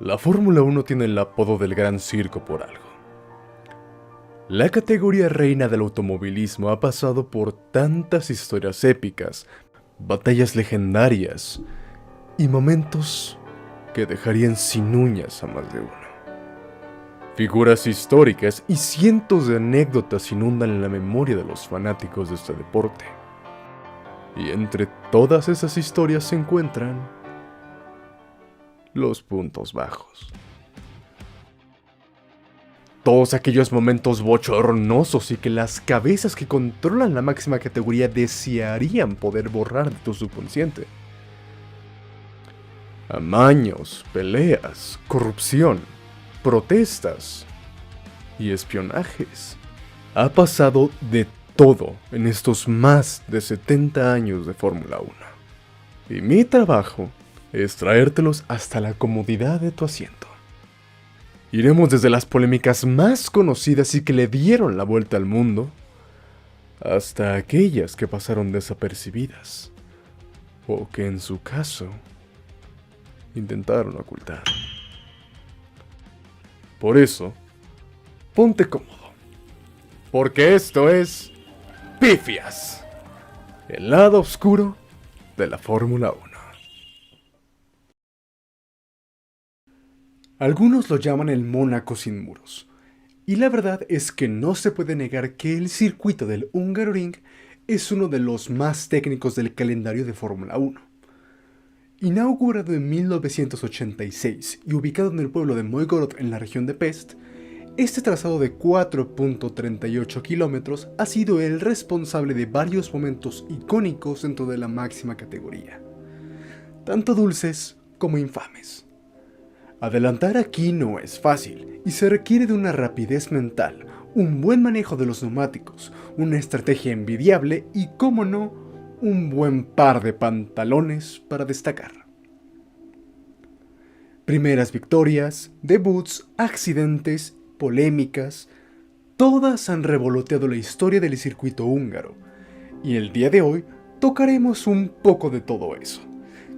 La Fórmula 1 tiene el apodo del Gran Circo por algo. La categoría reina del automovilismo ha pasado por tantas historias épicas, batallas legendarias y momentos que dejarían sin uñas a más de uno. Figuras históricas y cientos de anécdotas inundan la memoria de los fanáticos de este deporte. Y entre todas esas historias se encuentran los puntos bajos. Todos aquellos momentos bochornosos y que las cabezas que controlan la máxima categoría desearían poder borrar de tu subconsciente. Amaños, peleas, corrupción, protestas y espionajes. Ha pasado de todo en estos más de 70 años de Fórmula 1. Y mi trabajo es traértelos hasta la comodidad de tu asiento. Iremos desde las polémicas más conocidas y que le dieron la vuelta al mundo, hasta aquellas que pasaron desapercibidas, o que en su caso, intentaron ocultar. Por eso, ponte cómodo, porque esto es Pifias, el lado oscuro de la Fórmula 1. Algunos lo llaman el Mónaco sin muros, y la verdad es que no se puede negar que el circuito del Hungaroring es uno de los más técnicos del calendario de Fórmula 1. Inaugurado en 1986 y ubicado en el pueblo de Moygorod en la región de Pest, este trazado de 4.38 kilómetros ha sido el responsable de varios momentos icónicos dentro de la máxima categoría, tanto dulces como infames. Adelantar aquí no es fácil y se requiere de una rapidez mental, un buen manejo de los neumáticos, una estrategia envidiable y, cómo no, un buen par de pantalones para destacar. Primeras victorias, debuts, accidentes, polémicas, todas han revoloteado la historia del circuito húngaro, y el día de hoy tocaremos un poco de todo eso,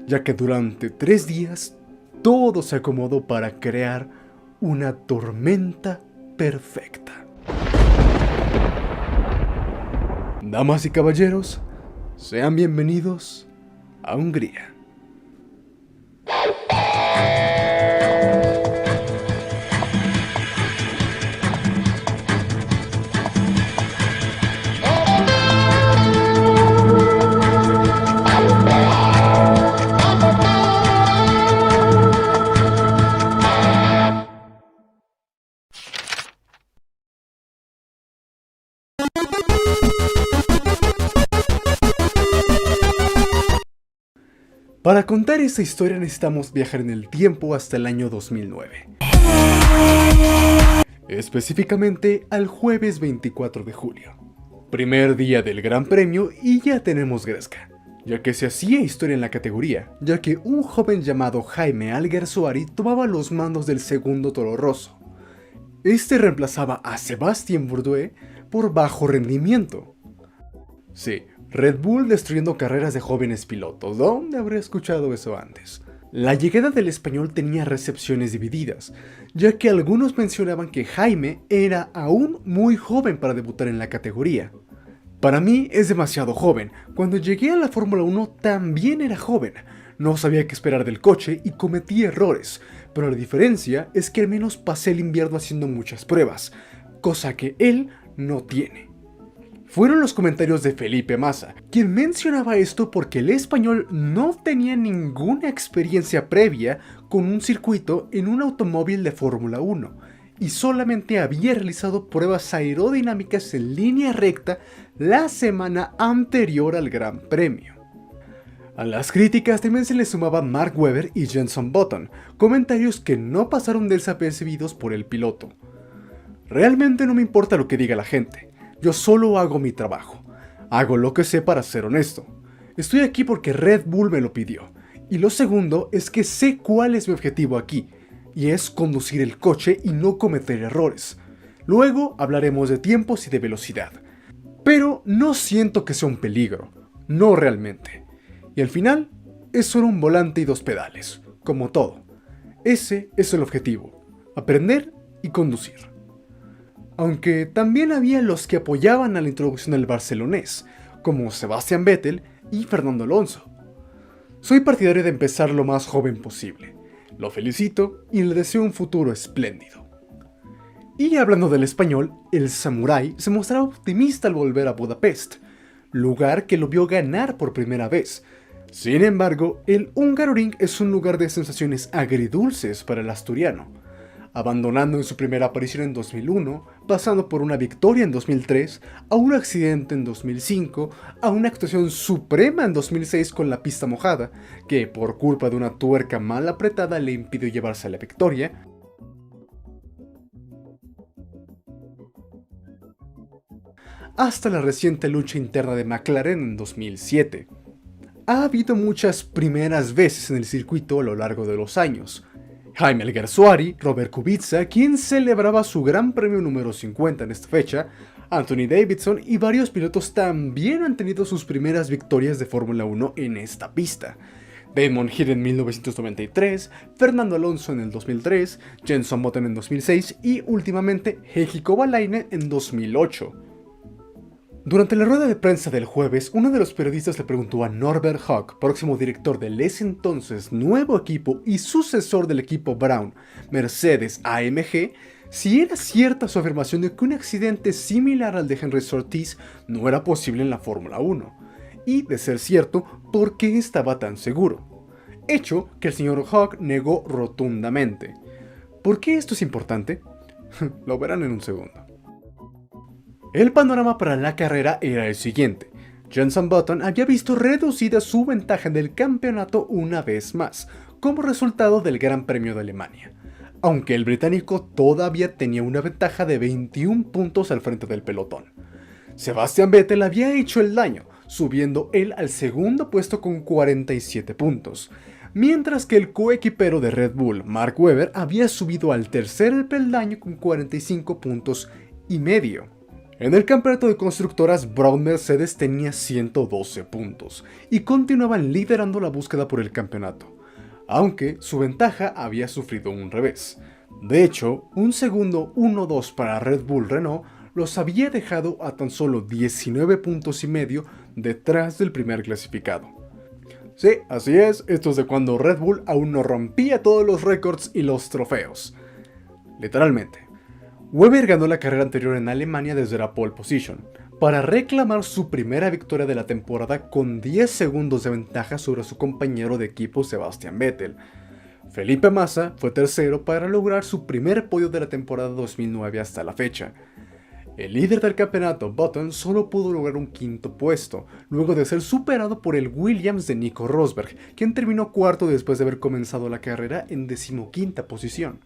ya que durante 3 días todo se acomodó para crear una tormenta perfecta. Damas y caballeros, sean bienvenidos a Hungría. Para contar esta historia necesitamos viajar en el tiempo hasta el año 2009. Específicamente al jueves 24 de julio. Primer día del Gran Premio y ya tenemos gresca, ya que se hacía historia en la categoría, ya que un joven llamado Jaime Alguersuari tomaba los mandos del segundo Toro Rosso. Este reemplazaba a Sébastien Bourdais por bajo rendimiento. Sí, Red Bull destruyendo carreras de jóvenes pilotos. ¿Dónde habría escuchado eso antes? La llegada del español tenía recepciones divididas, ya que algunos mencionaban que Jaime era aún muy joven para debutar en la categoría. Para mí es demasiado joven. Cuando llegué a la Fórmula 1 también era joven. No sabía qué esperar del coche y cometí errores, pero la diferencia es que al menos pasé el invierno haciendo muchas pruebas, cosa que él no tiene. Fueron los comentarios de Felipe Massa, quien mencionaba esto porque el español no tenía ninguna experiencia previa con un circuito en un automóvil de Fórmula 1 y solamente había realizado pruebas aerodinámicas en línea recta la semana anterior al Gran Premio. A las críticas también se le sumaban Mark Webber y Jenson Button, comentarios que no pasaron desapercibidos por el piloto. Realmente no me importa lo que diga la gente. Yo solo hago mi trabajo. Hago lo que sé para ser honesto. Estoy aquí porque Red Bull me lo pidió. Y lo segundo es que sé cuál es mi objetivo aquí. Y es conducir el coche y no cometer errores. Luego hablaremos de tiempos y de velocidad. Pero no siento que sea un peligro. No realmente. Y al final es solo un volante y 2 pedales. Como todo. Ese es el objetivo, aprender y conducir. Aunque también había los que apoyaban a la introducción del barcelonés, como Sebastian Vettel y Fernando Alonso. Soy partidario de empezar lo más joven posible. Lo felicito y le deseo un futuro espléndido. Y hablando del español, el samurái se mostraba optimista al volver a Budapest, lugar que lo vio ganar por primera vez. Sin embargo, el Hungaroring es un lugar de sensaciones agridulces para el asturiano, abandonando en su primera aparición en 2001, pasando por una victoria en 2003, a un accidente en 2005, a una actuación suprema en 2006 con la pista mojada, que por culpa de una tuerca mal apretada le impidió llevarse a la victoria, hasta la reciente lucha interna de McLaren en 2007. Ha habido muchas primeras veces en el circuito a lo largo de los años. Jaime Alguersuari, Robert Kubica, quien celebraba su Gran Premio número 50 en esta fecha, Anthony Davidson y varios pilotos también han tenido sus primeras victorias de Fórmula 1 en esta pista. Damon Hill en 1993, Fernando Alonso en el 2003, Jenson Button en 2006 y últimamente Heikki Kovalainen en 2008. Durante la rueda de prensa del jueves, uno de los periodistas le preguntó a Norbert Hock, próximo director del ese entonces nuevo equipo y sucesor del equipo Brown, Mercedes AMG, si era cierta su afirmación de que un accidente similar al de Henry Surtees no era posible en la Fórmula 1, y, de ser cierto, ¿por qué estaba tan seguro? Hecho que el señor Hock negó rotundamente. ¿Por qué esto es importante? Lo verán en un segundo. El panorama para la carrera era el siguiente. Jenson Button había visto reducida su ventaja en el campeonato una vez más, como resultado del Gran Premio de Alemania, aunque el británico todavía tenía una ventaja de 21 puntos al frente del pelotón. Sebastian Vettel había hecho el daño, subiendo él al segundo puesto con 47 puntos, mientras que el coequipero de Red Bull, Mark Webber, había subido al tercer peldaño con 45 puntos y medio. En el campeonato de constructoras, Brown Mercedes tenía 112 puntos y continuaban liderando la búsqueda por el campeonato, aunque su ventaja había sufrido un revés. De hecho, un segundo 1-2 para Red Bull Renault los había dejado a tan solo 19 puntos y medio detrás del primer clasificado. Sí, así es, esto es de cuando Red Bull aún no rompía todos los récords y los trofeos. Literalmente. Webber ganó la carrera anterior en Alemania desde la pole position, para reclamar su primera victoria de la temporada con 10 segundos de ventaja sobre su compañero de equipo Sebastian Vettel. Felipe Massa fue tercero para lograr su primer podio de la temporada 2009 hasta la fecha. El líder del campeonato, Button, solo pudo lograr un quinto puesto, luego de ser superado por el Williams de Nico Rosberg, quien terminó cuarto después de haber comenzado la carrera en 15ª posición.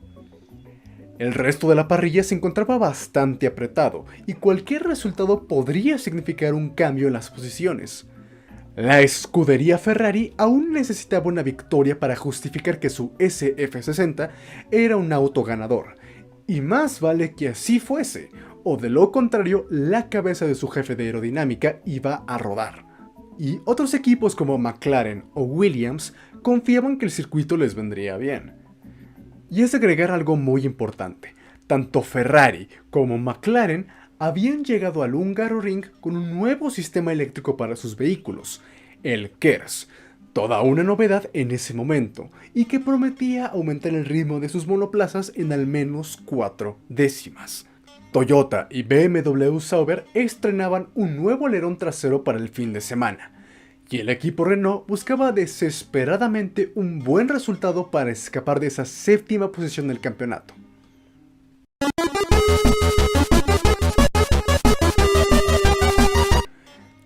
El resto de la parrilla se encontraba bastante apretado, y cualquier resultado podría significar un cambio en las posiciones. La escudería Ferrari aún necesitaba una victoria para justificar que su SF60 era un auto ganador, y más vale que así fuese, o de lo contrario la cabeza de su jefe de aerodinámica iba a rodar. Y otros equipos como McLaren o Williams confiaban que el circuito les vendría bien. Y es agregar algo muy importante, tanto Ferrari como McLaren habían llegado al Hungaroring con un nuevo sistema eléctrico para sus vehículos, el KERS, toda una novedad en ese momento, y que prometía aumentar el ritmo de sus monoplazas en al menos 4 décimas. Toyota y BMW Sauber estrenaban un nuevo alerón trasero para el fin de semana, y el equipo Renault buscaba desesperadamente un buen resultado para escapar de esa 7ª posición del campeonato.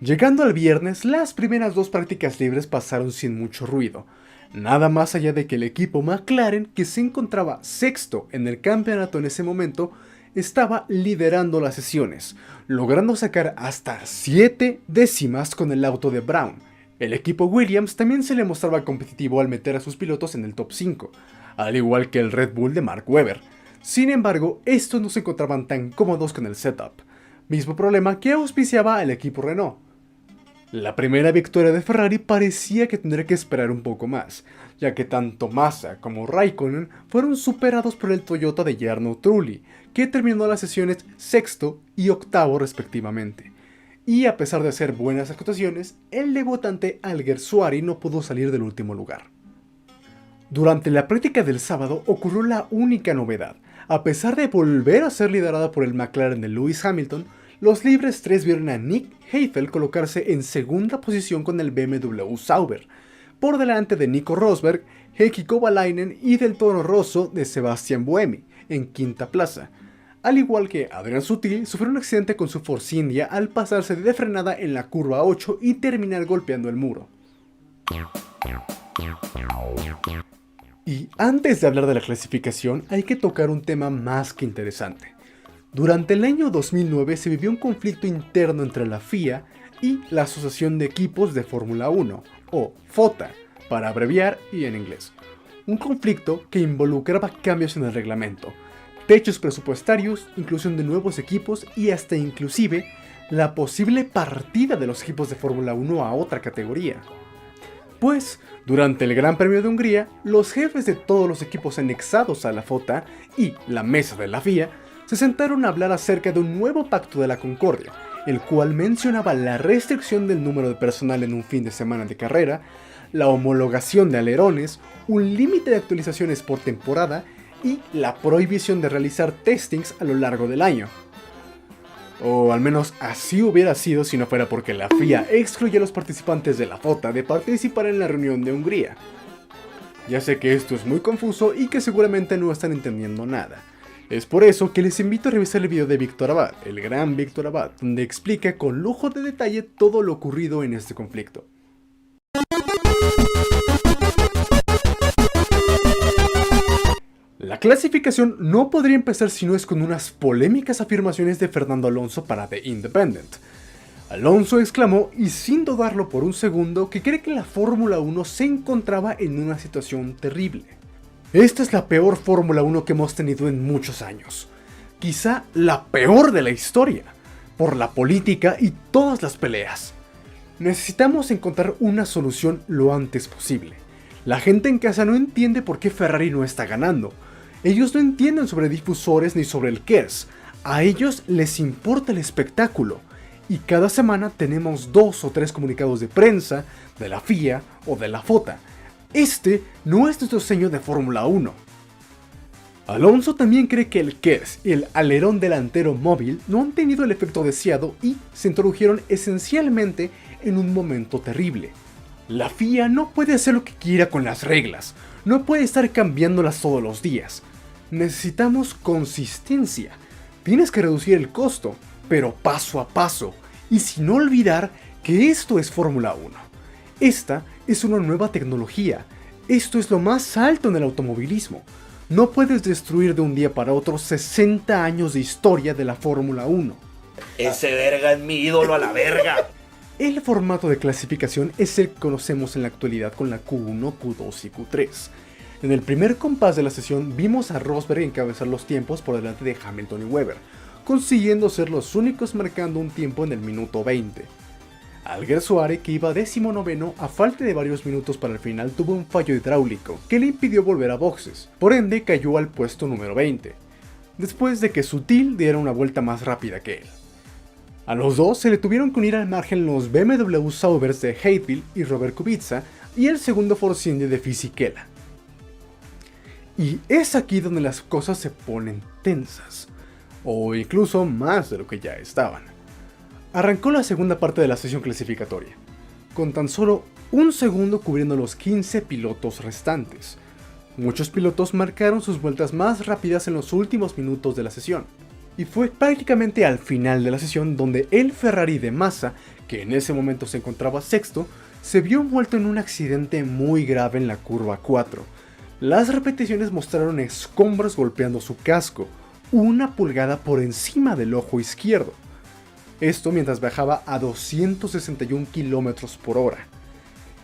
Llegando al viernes, las primeras 2 prácticas libres pasaron sin mucho ruido, nada más allá de que el equipo McLaren, que se encontraba sexto en el campeonato en ese momento, estaba liderando las sesiones, logrando sacar hasta 7 décimas con el auto de Brown. El equipo Williams también se le mostraba competitivo al meter a sus pilotos en el top 5, al igual que el Red Bull de Mark Webber. Sin embargo, estos no se encontraban tan cómodos con el setup, mismo problema que auspiciaba al equipo Renault. La primera victoria de Ferrari parecía que tendría que esperar un poco más, ya que tanto Massa como Raikkonen fueron superados por el Toyota de Jarno Trulli, que terminó las sesiones sexto y octavo respectivamente. Y a pesar de hacer buenas actuaciones, el debutante Alguersuari no pudo salir del último lugar. Durante la práctica del sábado ocurrió la única novedad. A pesar de volver a ser liderada por el McLaren de Lewis Hamilton, los libres 3 vieron a Nick Heidfeld colocarse en segunda posición con el BMW Sauber, por delante de Nico Rosberg, Heikki Kovalainen y del Toro Rosso de Sebastian Buemi, en quinta plaza. Al igual que Adrian Sutil, sufrió un accidente con su Force India al pasarse de frenada en la curva 8 y terminar golpeando el muro. Y antes de hablar de la clasificación, hay que tocar un tema más que interesante. Durante el año 2009 se vivió un conflicto interno entre la FIA y la Asociación de Equipos de Fórmula 1, o FOTA, para abreviar y en inglés. Un conflicto que involucraba cambios en el reglamento, techos presupuestarios, inclusión de nuevos equipos y hasta inclusive la posible partida de los equipos de Fórmula 1 a otra categoría. Pues, durante el Gran Premio de Hungría, los jefes de todos los equipos anexados a la FOTA y la mesa de la FIA se sentaron a hablar acerca de un nuevo pacto de la concordia, el cual mencionaba la restricción del número de personal en un fin de semana de carrera, la homologación de alerones, un límite de actualizaciones por temporada y la prohibición de realizar testings a lo largo del año. O al menos así hubiera sido si no fuera porque la FIA excluyó a los participantes de la FOTA de participar en la reunión de Hungría. Ya sé que esto es muy confuso y que seguramente no están entendiendo nada. Es por eso que les invito a revisar el video de Víctor Abad, el gran Víctor Abad, donde explica con lujo de detalle todo lo ocurrido en este conflicto. La clasificación no podría empezar si no es con unas polémicas afirmaciones de Fernando Alonso para The Independent. Alonso exclamó, y sin dudarlo por un segundo, que cree que la Fórmula 1 se encontraba en una situación terrible. Esta es la peor Fórmula 1 que hemos tenido en muchos años. Quizá la peor de la historia, por la política y todas las peleas. Necesitamos encontrar una solución lo antes posible. La gente en casa no entiende por qué Ferrari no está ganando. Ellos no entienden sobre difusores ni sobre el KERS. A ellos les importa el espectáculo. Y cada semana tenemos 2 o 3 comunicados de prensa, de la FIA o de la FOTA. Este no es nuestro diseño de Fórmula 1. Alonso también cree que el KERS y el alerón delantero móvil no han tenido el efecto deseado y se introdujeron esencialmente en un momento terrible. La FIA no puede hacer lo que quiera con las reglas, no puede estar cambiándolas todos los días. Necesitamos consistencia. Tienes que reducir el costo, pero paso a paso, y sin olvidar que esto es Fórmula 1. Esta es una nueva tecnología, esto es lo más alto en el automovilismo. No puedes destruir de un día para otro 60 años de historia de la Fórmula 1. Ese verga es mi ídolo a la verga. El formato de clasificación es el que conocemos en la actualidad con la Q1, Q2 y Q3. En el primer compás de la sesión vimos a Rosberg encabezar los tiempos por delante de Hamilton y Webber, consiguiendo ser los únicos marcando un tiempo en el minuto 20. Alguersuari, que iba 19º a falta de varios minutos para el final, tuvo un fallo hidráulico que le impidió volver a boxes, por ende cayó al puesto número 20, después de que Sutil diera una vuelta más rápida que él. A los dos se le tuvieron que unir al margen los BMW Saubers de Heidfeld y Robert Kubica y el segundo Force India de Fisichella. Y es aquí donde las cosas se ponen tensas, o incluso más de lo que ya estaban. Arrancó la segunda parte de la sesión clasificatoria, con tan solo un segundo cubriendo los 15 pilotos restantes. Muchos pilotos marcaron sus vueltas más rápidas en los últimos minutos de la sesión, y fue prácticamente al final de la sesión donde el Ferrari de Massa, que en ese momento se encontraba sexto, se vio envuelto en un accidente muy grave en la curva 4. Las repeticiones mostraron escombros golpeando su casco, 1 pulgada por encima del ojo izquierdo. Esto mientras viajaba a 261 km por hora.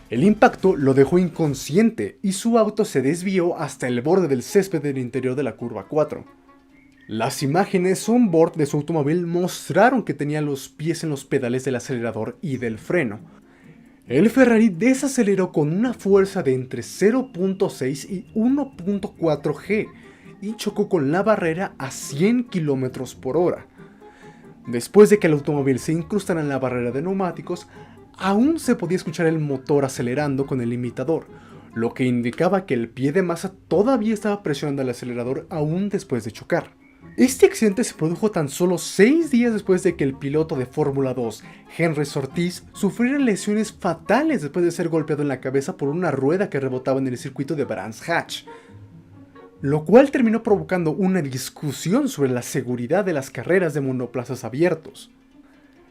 El impacto lo dejó inconsciente y su auto se desvió hasta el borde del césped del interior de la curva 4. Las imágenes on-board de su automóvil mostraron que tenía los pies en los pedales del acelerador y del freno, El Ferrari desaceleró con una fuerza de entre 0.6 y 1.4 G y chocó con la barrera a 100 km por hora. Después de que el automóvil se incrustara en la barrera de neumáticos, aún se podía escuchar el motor acelerando con el limitador, lo que indicaba que el pie de Massa todavía estaba presionando el acelerador aún después de chocar. Este accidente se produjo tan solo 6 días después de que el piloto de Fórmula 2, Henry Ortiz, sufriera lesiones fatales después de ser golpeado en la cabeza por una rueda que rebotaba en el circuito de Brands Hatch, lo cual terminó provocando una discusión sobre la seguridad de las carreras de monoplazas abiertos.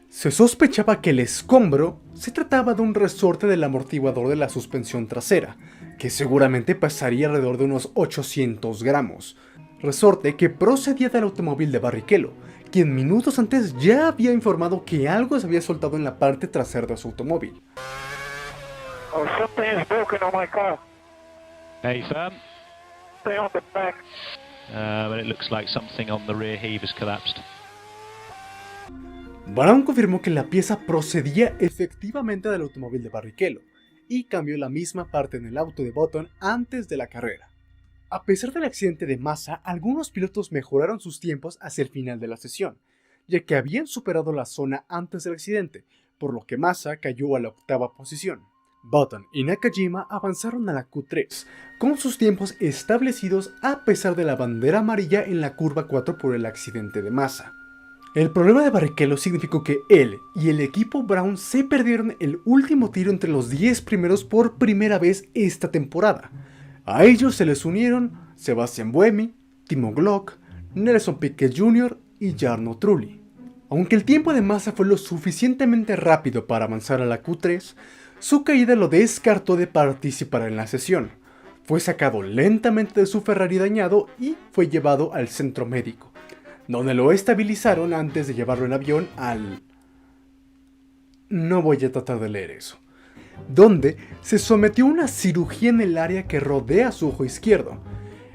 Se sospechaba que el escombro se trataba de un resorte del amortiguador de la suspensión trasera, que seguramente pesaría alrededor de unos 800 gramos, resorte que procedía del automóvil de Barrichello, quien minutos antes ya había informado que algo se había soltado en la parte trasera de su automóvil. Oh, something is broken on my car. Hey, firm. Stay on the back. But it looks like something on the rear heave has collapsed. Brown confirmó que la pieza procedía efectivamente del automóvil de Barrichello y cambió la misma parte en el auto de Button antes de la carrera. A pesar del accidente de Massa, algunos pilotos mejoraron sus tiempos hacia el final de la sesión, ya que habían superado la zona antes del accidente, por lo que Massa cayó a la 8ª posición. Button y Nakajima avanzaron a la Q3, con sus tiempos establecidos a pesar de la bandera amarilla en la curva 4 por el accidente de Massa. El problema de Barrichello significó que él y el equipo Brown se perdieron el último tiro entre los 10 primeros por primera vez esta temporada. A ellos se les unieron Sebastian Buemi, Timo Glock, Nelson Piquet Jr. y Jarno Trulli. Aunque el tiempo de Massa fue lo suficientemente rápido para avanzar a la Q3, su caída lo descartó de participar en la sesión. Fue sacado lentamente de su Ferrari dañado y fue llevado al centro médico, donde lo estabilizaron antes de llevarlo en avión al... No voy a tratar de leer eso. Donde se sometió a una cirugía en el área que rodea su ojo izquierdo.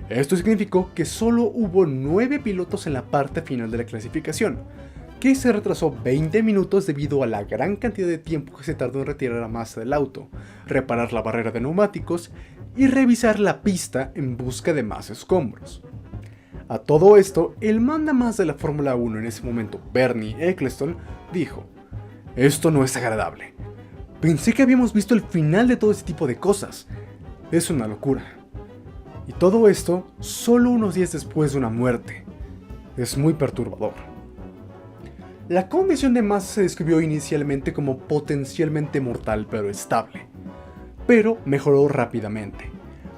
Esto significó que solo hubo 9 pilotos en la parte final de la clasificación, que se retrasó 20 minutos debido a la gran cantidad de tiempo que se tardó en retirar a Massa del auto, reparar la barrera de neumáticos y revisar la pista en busca de más escombros. A todo esto, el mandamás de la Fórmula 1 en ese momento, Bernie Ecclestone, dijo: "Esto no es agradable. Pensé que habíamos visto el final de todo este tipo de cosas. Es una locura. Y todo esto solo unos días después de una muerte. Es muy perturbador". La condición de Massa se describió inicialmente como potencialmente mortal pero estable, pero mejoró rápidamente.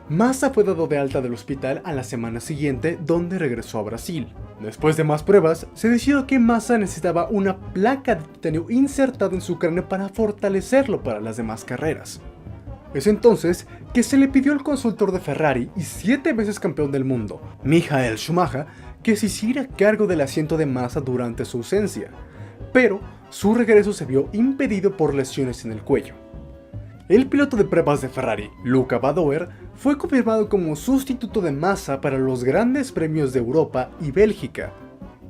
Massa fue dado de alta del hospital a la semana siguiente, donde regresó a Brasil. Después de más pruebas, se decidió que Massa necesitaba una placa de titanio insertada en su cráneo para fortalecerlo para las demás carreras. Es entonces que se le pidió al consultor de Ferrari y 7 veces campeón del mundo, Michael Schumacher, que se hiciera cargo del asiento de Massa durante su ausencia, pero su regreso se vio impedido por lesiones en el cuello. El piloto de pruebas de Ferrari, Luca Badoer, fue confirmado como sustituto de Massa para los grandes premios de Europa y Bélgica,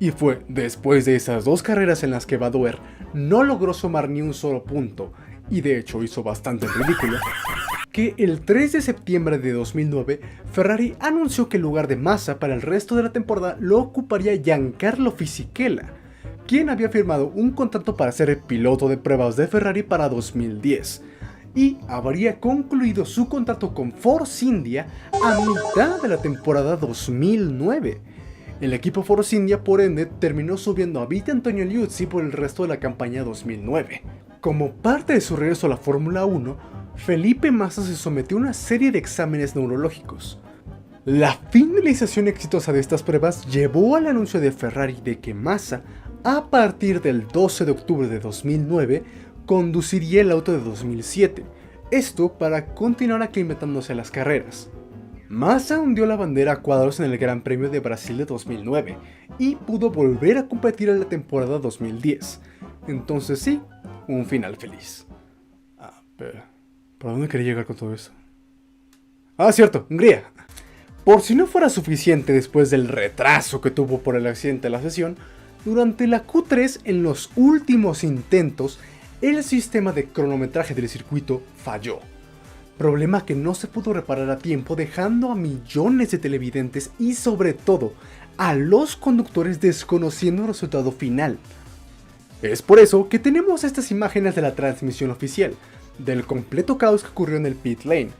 y fue después de esas 2 carreras en las que Badoer no logró sumar ni un solo punto, y de hecho hizo bastante ridículo, que el 3 de septiembre de 2009, Ferrari anunció que el lugar de Massa para el resto de la temporada lo ocuparía Giancarlo Fisichella, quien había firmado un contrato para ser el piloto de pruebas de Ferrari para 2010, y habría concluido su contrato con Force India a mitad de la temporada 2009. El equipo Force India, por ende, terminó subiendo a Vito Antonio Liuzzi por el resto de la campaña 2009. Como parte de su regreso a la Fórmula 1, Felipe Massa se sometió a una serie de exámenes neurológicos. La finalización exitosa de estas pruebas llevó al anuncio de Ferrari de que Massa, a partir del 12 de octubre de 2009, conduciría el auto de 2007, esto para continuar aclimatándose a las carreras. Massa hundió la bandera a cuadros en el Gran Premio de Brasil de 2009 y pudo volver a competir en la temporada 2010, entonces sí, un final feliz. Pero ¿por dónde quería llegar con todo eso? Cierto, Hungría. Por si no fuera suficiente después del retraso que tuvo por el accidente de la sesión, durante la Q3 en los últimos intentos, el sistema de cronometraje del circuito falló. Problema que no se pudo reparar a tiempo, dejando a millones de televidentes y sobre todo a los conductores desconociendo el resultado final. Es por eso que tenemos estas imágenes de la transmisión oficial, del completo caos que ocurrió en el pit lane,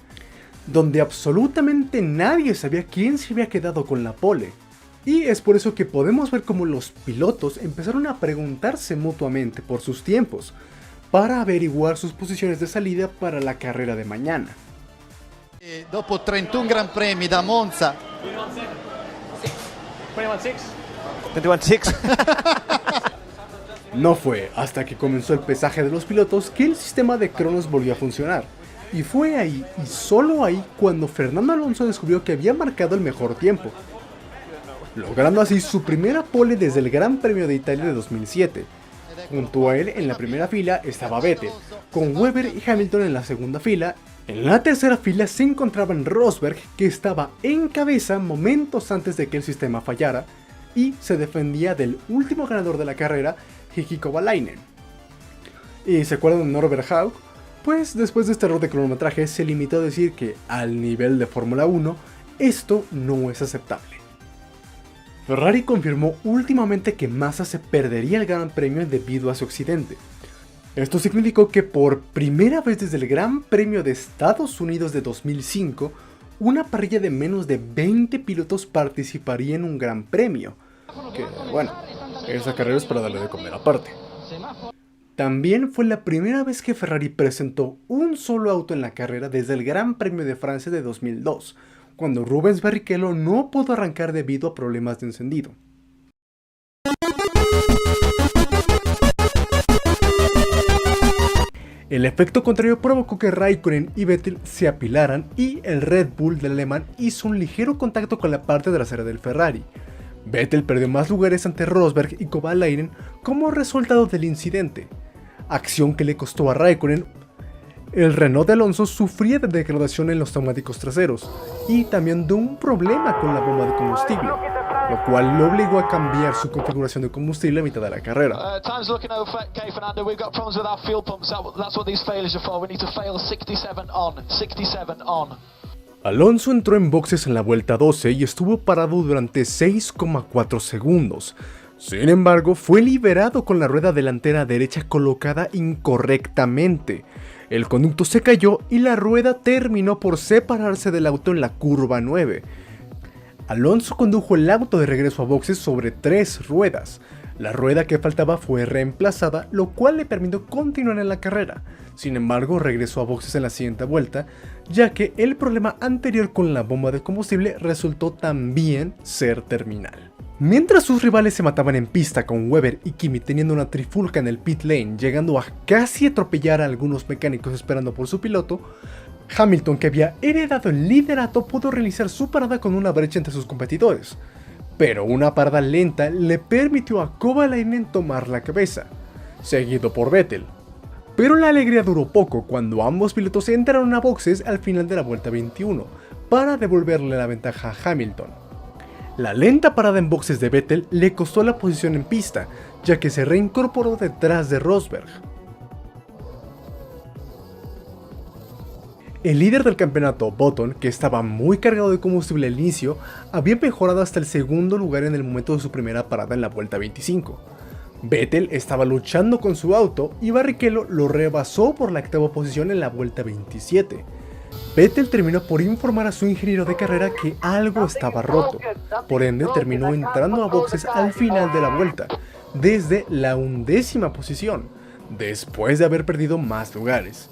donde absolutamente nadie sabía quién se había quedado con la pole. Y es por eso que podemos ver cómo los pilotos empezaron a preguntarse mutuamente por sus tiempos, para averiguar sus posiciones de salida para la carrera de mañana. Dopo 31 Gran Premi da Monza. 21-6. No fue hasta que comenzó el pesaje de los pilotos que el sistema de cronos volvió a funcionar. Y fue ahí, y solo ahí, cuando Fernando Alonso descubrió que había marcado el mejor tiempo, logrando así su primera pole desde el Gran Premio de Italia de 2007. Junto a él en la primera fila estaba Vettel, con Webber y Hamilton en la segunda fila. En la tercera fila se encontraban Rosberg, que estaba en cabeza momentos antes de que el sistema fallara, y se defendía del último ganador de la carrera, Heikki Kovalainen. ¿Y se acuerdan de Norbert Haug? Pues después de este error de cronometraje se limitó a decir que al nivel de Fórmula 1 esto no es aceptable. Ferrari confirmó últimamente que Massa se perdería el Gran Premio debido a su accidente. Esto significó que por primera vez desde el Gran Premio de Estados Unidos de 2005, una parrilla de menos de 20 pilotos participaría en un Gran Premio. Que bueno, esa carrera es para darle de comer aparte. También fue la primera vez que Ferrari presentó un solo auto en la carrera desde el Gran Premio de Francia de 2002, cuando Rubens Barrichello no pudo arrancar debido a problemas de encendido. El efecto contrario provocó que Raikkonen y Vettel se apilaran y el Red Bull del alemán hizo un ligero contacto con la parte trasera del Ferrari. Vettel perdió más lugares ante Rosberg y Kovalainen como resultado del incidente, acción que le costó a Raikkonen. El Renault de Alonso sufría de degradación en los neumáticos traseros y también de un problema con la bomba de combustible, lo cual lo obligó a cambiar su configuración de combustible a mitad de la carrera. Alonso entró en boxes en la vuelta 12 y estuvo parado durante 6,4 segundos. Sin embargo, fue liberado con la rueda delantera derecha colocada incorrectamente. El conducto se cayó y la rueda terminó por separarse del auto en la curva 9. Alonso condujo el auto de regreso a boxes sobre 3 ruedas. La rueda que faltaba fue reemplazada, lo cual le permitió continuar en la carrera. Sin embargo, regresó a boxes en la siguiente vuelta, ya que el problema anterior con la bomba de combustible resultó también ser terminal. Mientras sus rivales se mataban en pista con Webber y Kimi teniendo una trifulca en el pit lane, llegando a casi atropellar a algunos mecánicos esperando por su piloto, Hamilton, que había heredado el liderato, pudo realizar su parada con una brecha entre sus competidores, pero una parada lenta le permitió a Kovalainen tomar la cabeza, seguido por Vettel. Pero la alegría duró poco cuando ambos pilotos entraron a boxes al final de la vuelta 21 para devolverle la ventaja a Hamilton. La lenta parada en boxes de Vettel le costó la posición en pista, ya que se reincorporó detrás de Rosberg. El líder del campeonato, Button, que estaba muy cargado de combustible al inicio, había mejorado hasta el segundo lugar en el momento de su primera parada en la vuelta 25. Vettel estaba luchando con su auto y Barrichello lo rebasó por la octava posición en la vuelta 27. Vettel terminó por informar a su ingeniero de carrera que algo estaba roto, por ende terminó entrando a boxes al final de la vuelta, desde la 11ª posición, después de haber perdido más lugares.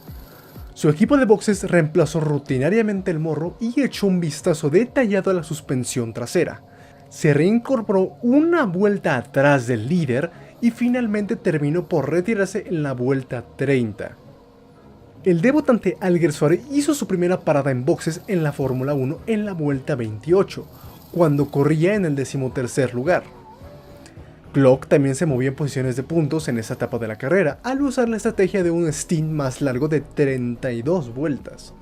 Su equipo de boxes reemplazó rutinariamente el morro y echó un vistazo detallado a la suspensión trasera. Se reincorporó una vuelta atrás del líder y finalmente terminó por retirarse en la vuelta 30. El debutante Alguersuari hizo su primera parada en boxes en la Fórmula 1 en la vuelta 28, cuando corría en el 13º lugar. Glock también se movía en posiciones de puntos en esa etapa de la carrera, al usar la estrategia de un stint más largo de 32 vueltas.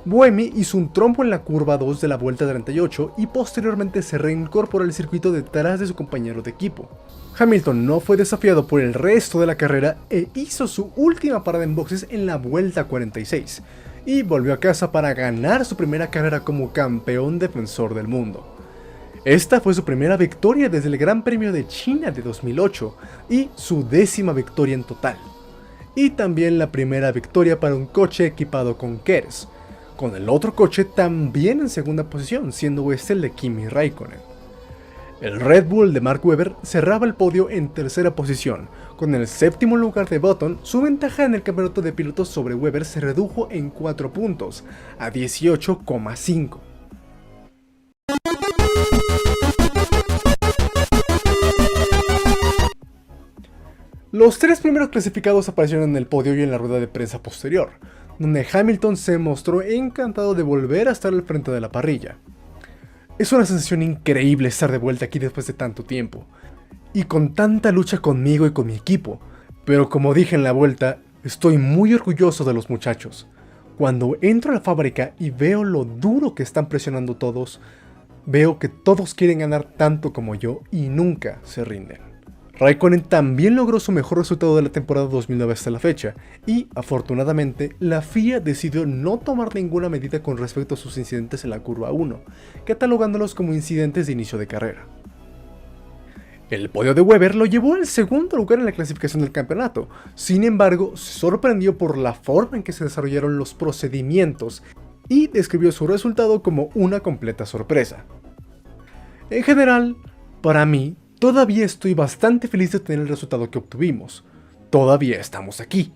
Buemi hizo un trompo en la curva 2 de la vuelta 38 y posteriormente se reincorporó al circuito detrás de su compañero de equipo. Hamilton no fue desafiado por el resto de la carrera e hizo su última parada en boxes en la vuelta 46 y volvió a casa para ganar su primera carrera como campeón defensor del mundo. Esta fue su primera victoria desde el Gran Premio de China de 2008 y su 10ª victoria en total. Y también la primera victoria para un coche equipado con KERS, con el otro coche también en segunda posición, siendo este el de Kimi Raikkonen. El Red Bull de Mark Webber cerraba el podio en tercera posición. Con el 7º lugar de Button, su ventaja en el campeonato de pilotos sobre Webber se redujo en 4 puntos, a 18,5. Los 3 primeros clasificados aparecieron en el podio y en la rueda de prensa posterior, donde Hamilton se mostró encantado de volver a estar al frente de la parrilla. Es una sensación increíble estar de vuelta aquí después de tanto tiempo, y con tanta lucha conmigo y con mi equipo, pero como dije en la vuelta, estoy muy orgulloso de los muchachos. Cuando entro a la fábrica y veo lo duro que están presionando todos, veo que todos quieren ganar tanto como yo y nunca se rinden. Raikkonen también logró su mejor resultado de la temporada 2009 hasta la fecha, y afortunadamente la FIA decidió no tomar ninguna medida con respecto a sus incidentes en la curva 1, catalogándolos como incidentes de inicio de carrera. El podio de Webber lo llevó al segundo lugar en la clasificación del campeonato, sin embargo se sorprendió por la forma en que se desarrollaron los procedimientos y describió su resultado como una completa sorpresa. En general, para mí, todavía estoy bastante feliz de tener el resultado que obtuvimos. Todavía estamos aquí.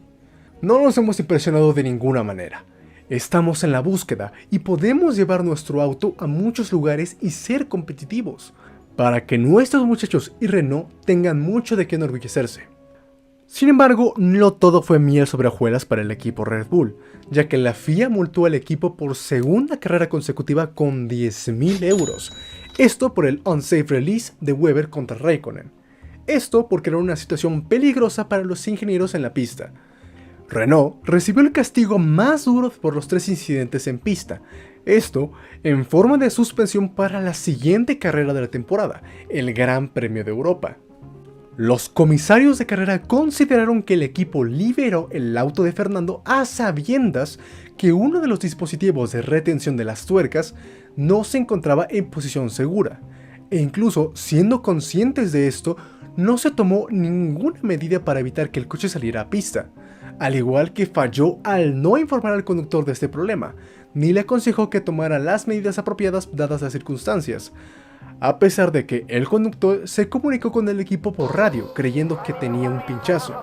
No nos hemos impresionado de ninguna manera. Estamos en la búsqueda y podemos llevar nuestro auto a muchos lugares y ser competitivos, para que nuestros muchachos y Renault tengan mucho de qué enorgullecerse. Sin embargo, no todo fue miel sobre hojuelas para el equipo Red Bull, ya que la FIA multó al equipo por segunda carrera consecutiva con 10.000 euros. Esto por el unsafe release de Webber contra Raikkonen. Esto porque era una situación peligrosa para los ingenieros en la pista. Renault recibió el castigo más duro por los 3 incidentes en pista. Esto en forma de suspensión para la siguiente carrera de la temporada, el Gran Premio de Europa. Los comisarios de carrera consideraron que el equipo liberó el auto de Fernando a sabiendas que uno de los dispositivos de retención de las tuercas no se encontraba en posición segura, e incluso siendo conscientes de esto, no se tomó ninguna medida para evitar que el coche saliera a pista, al igual que falló al no informar al conductor de este problema, ni le aconsejó que tomara las medidas apropiadas dadas las circunstancias, a pesar de que el conductor se comunicó con el equipo por radio creyendo que tenía un pinchazo,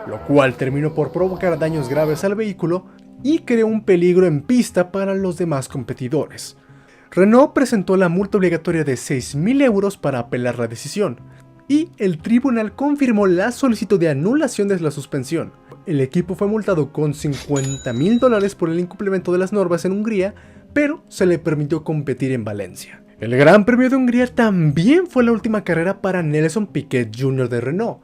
lo cual terminó por provocar daños graves al vehículo y creó un peligro en pista para los demás competidores. Renault presentó la multa obligatoria de 6.000 euros para apelar la decisión, y el tribunal confirmó la solicitud de anulación de la suspensión. El equipo fue multado con $50.000 por el incumplimiento de las normas en Hungría, pero se le permitió competir en Valencia. El Gran Premio de Hungría también fue la última carrera para Nelson Piquet Jr. de Renault,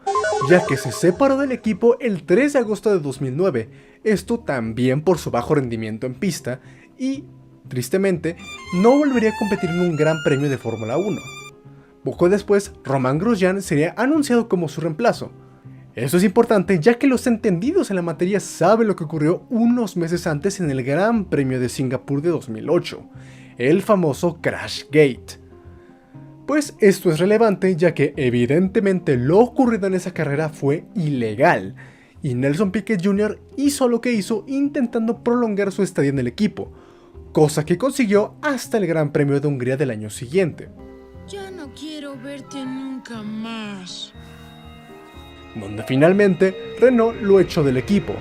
ya que se separó del equipo el 3 de agosto de 2009, esto también por su bajo rendimiento en pista, y, tristemente, no volvería a competir en un Gran Premio de Fórmula 1. Poco después, Romain Grosjean sería anunciado como su reemplazo. Esto es importante ya que los entendidos en la materia saben lo que ocurrió unos meses antes en el Gran Premio de Singapur de 2008, el famoso Crash Gate. Pues esto es relevante ya que evidentemente lo ocurrido en esa carrera fue ilegal, y Nelson Piquet Jr. hizo lo que hizo intentando prolongar su estadía en el equipo, cosa que consiguió hasta el Gran Premio de Hungría del año siguiente. Ya no quiero verte nunca más. Donde finalmente Renault lo echó del equipo.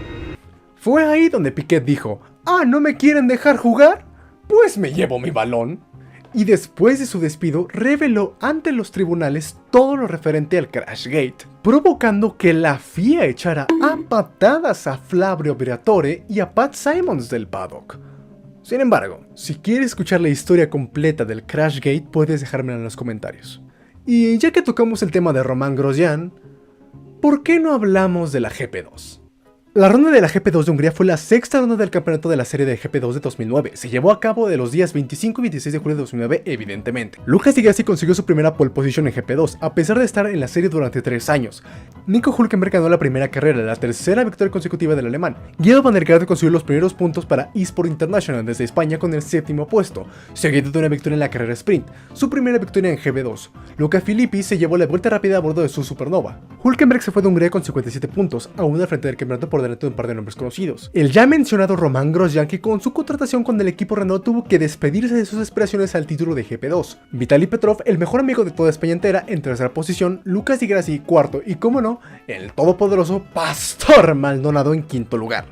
Fue ahí donde Piquet dijo: «Ah, ¿no me quieren dejar jugar? Pues me llevo mi balón». Y después de su despido reveló ante los tribunales todo lo referente al Crashgate, provocando que la FIA echara a patadas a Flavio Briatore y a Pat Simons del paddock. Sin embargo, si quieres escuchar la historia completa del Crashgate, puedes dejármela en los comentarios. Y ya que tocamos el tema de Romain Grosjean, ¿por qué no hablamos de la GP2? La ronda de la GP2 de Hungría fue la sexta ronda del campeonato de la serie de GP2 de 2009. Se llevó a cabo de los días 25 y 26 de julio de 2009, evidentemente. Lucas Di Grassi consiguió su primera pole position en GP2, a pesar de estar en la serie durante 3 años. Nico Hülkenberg ganó la primera carrera, la tercera victoria consecutiva del alemán. Guido van der Garde consiguió los primeros puntos para eSport International desde España con el 7º puesto, seguido de una victoria en la carrera sprint, su primera victoria en GP2. Luca Filippi se llevó la vuelta rápida a bordo de su Supernova. Hülkenberg se fue de Hungría con 57 puntos, aún al frente del campeonato por delante de un par de nombres conocidos. El ya mencionado Romain Grosjean, que con su contratación con el equipo Renault tuvo que despedirse de sus aspiraciones al título de GP2. Vitaly Petrov, el mejor amigo de toda España entera, en tercera posición, Lucas Di Grassi cuarto y, como no, el todopoderoso Pastor Maldonado en quinto lugar.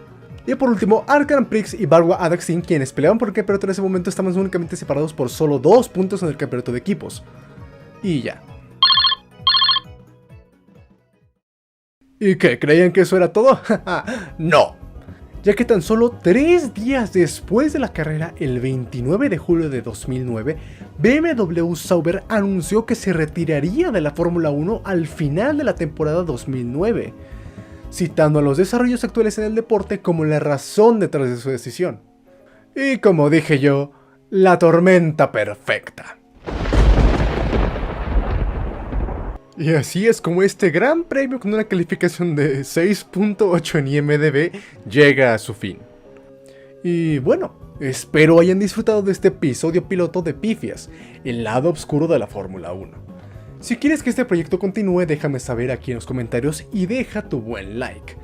Y por último, Art Grand Prix y Barbara Adaxin, quienes peleaban por el campeonato en ese momento, estaban únicamente separados por solo 2 puntos en el campeonato de equipos. Y ya. ¿Y qué? ¿Creían que eso era todo? ¡No! Ya que tan solo 3 días después de la carrera, el 29 de julio de 2009, BMW Sauber anunció que se retiraría de la Fórmula 1 al final de la temporada 2009, citando a los desarrollos actuales en el deporte como la razón detrás de su decisión. Y como dije yo, la tormenta perfecta. Y así es como este gran premio con una calificación de 6.8 en IMDb llega a su fin. Y bueno, espero hayan disfrutado de este episodio piloto de Pifias, el lado oscuro de la Fórmula 1. Si quieres que este proyecto continúe, déjame saber aquí en los comentarios y deja tu buen like.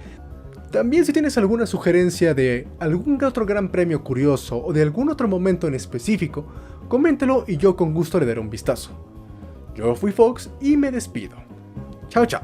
También si tienes alguna sugerencia de algún otro gran premio curioso o de algún otro momento en específico, coméntelo y yo con gusto le daré un vistazo. Yo fui Fox y me despido. Chao, chao.